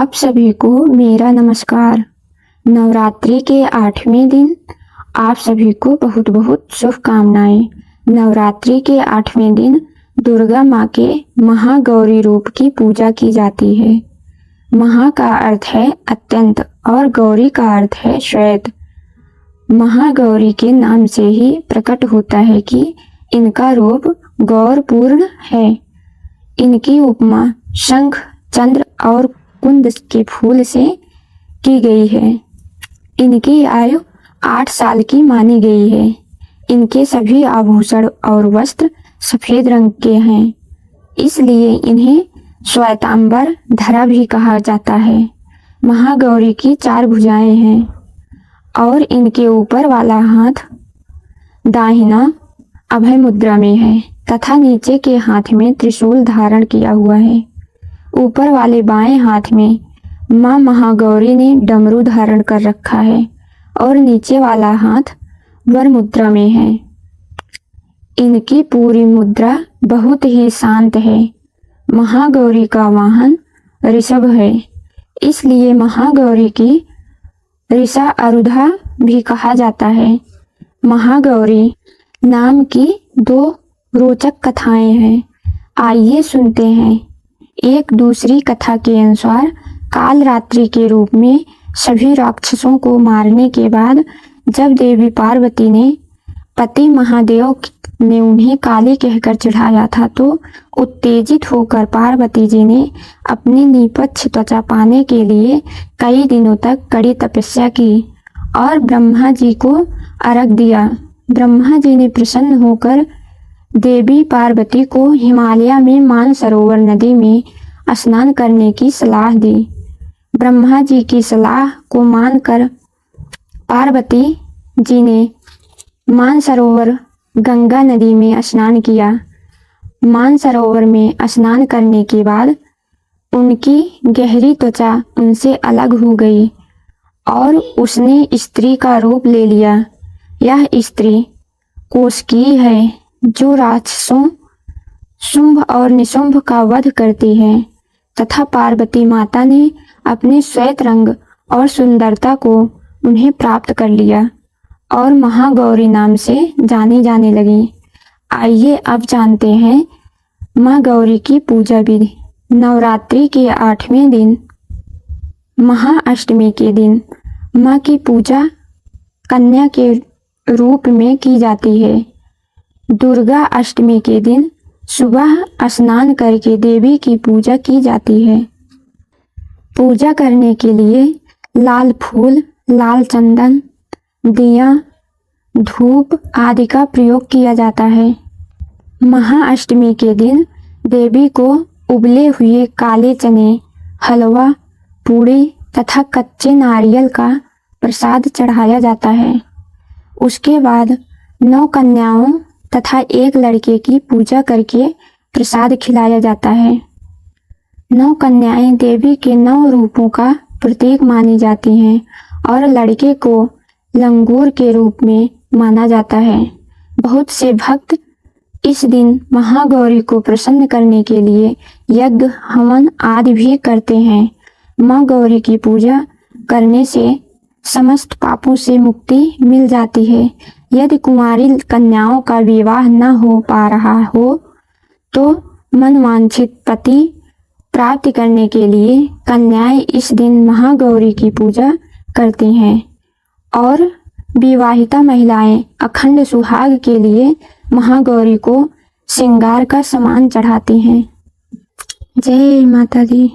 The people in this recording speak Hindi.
आप सभी को मेरा नमस्कार। नवरात्रि के 8वें दिन आप सभी को बहुत बहुत शुभकामनाएं। नवरात्रि के 8वें दिन दुर्गा माँ के महागौरी रूप की पूजा की जाती है। महा का अर्थ है अत्यंत और गौरी का अर्थ है श्वेत। महागौरी के नाम से ही प्रकट होता है कि इनका रूप गौरपूर्ण है। इनकी उपमा शंख, चंद्र और कुंद के फूल से की गई है। इनकी आयु 8 साल की मानी गई है। इनके सभी आभूषण और वस्त्र सफेद रंग के हैं, इसलिए इन्हें श्वेतांबर धरा भी कहा जाता है। महागौरी की 4 भुजाएं हैं और इनके ऊपर वाला हाथ दाहिना अभय मुद्रा में है तथा नीचे के हाथ में त्रिशूल धारण किया हुआ है। ऊपर वाले बाएं हाथ में मां महागौरी ने डमरू धारण कर रखा है और नीचे वाला हाथ वर मुद्रा में है। इनकी पूरी मुद्रा बहुत ही शांत है। महागौरी का वाहन ऋषभ है, इसलिए महागौरी की ऋषा आरूढ़ा भी कहा जाता है। महागौरी नाम की 2 रोचक कथाएं हैं, आइए सुनते हैं। एक दूसरी कथा के अनुसार काल रात्रि के रूप में सभी राक्षसों को मारने के बाद जब देवी पार्वती ने पति महादेव ने उन्हें काली कहकर चढ़ाया था, तो उत्तेजित होकर पार्वती जी ने अपनी निपक्ष त्वचा पाने के लिए कई दिनों तक कड़ी तपस्या की और ब्रह्मा जी को अर्घ दिया। ब्रह्मा जी ने प्रसन्न होकर देवी पार्वती को हिमालय में मानसरोवर नदी में स्नान करने की सलाह दी। ब्रह्मा जी की सलाह को मानकर पार्वती जी ने मानसरोवर गंगा नदी में स्नान किया। मानसरोवर में स्नान करने के बाद उनकी गहरी त्वचा उनसे अलग हो गई और उसने स्त्री का रूप ले लिया। यह स्त्री कौशिकी है, जो राक्षसों शुंभ और निशुंभ का वध करती है तथा पार्वती माता ने अपने श्वेत रंग और सुंदरता को उन्हें प्राप्त कर लिया और महागौरी नाम से जानी जाने लगी। आइए अब जानते हैं माँ गौरी की पूजा विधि। नवरात्रि के 8वें दिन महाअष्टमी के दिन माँ की पूजा कन्या के रूप में की जाती है। दुर्गा अष्टमी के दिन सुबह स्नान करके देवी की पूजा की जाती है। पूजा करने के लिए लाल फूल, लाल चंदन, दिया, धूप आदि का प्रयोग किया जाता है। महाअष्टमी के दिन देवी को उबले हुए काले चने, हलवा, पूड़ी तथा कच्चे नारियल का प्रसाद चढ़ाया जाता है। उसके बाद 9 कन्याओं तथा 1 लड़के की पूजा करके प्रसाद खिलाया जाता है। 9 कन्याएं देवी के 9 रूपों का प्रतीक मानी जाती हैं और लड़के को लंगूर के रूप में माना जाता है। बहुत से भक्त इस दिन महागौरी को प्रसन्न करने के लिए यज्ञ, हवन आदि भी करते हैं। माँ गौरी की पूजा करने से समस्त पापों से मुक्ति मिल जाती है। यदि कुंवारी कन्याओं का विवाह न हो पा रहा हो तो मनवांछित पति प्राप्त करने के लिए कन्याएं इस दिन महागौरी की पूजा करती हैं और विवाहिता महिलाएं अखंड सुहाग के लिए महागौरी को श्रृंगार का सामान चढ़ाती हैं। जय माता दी।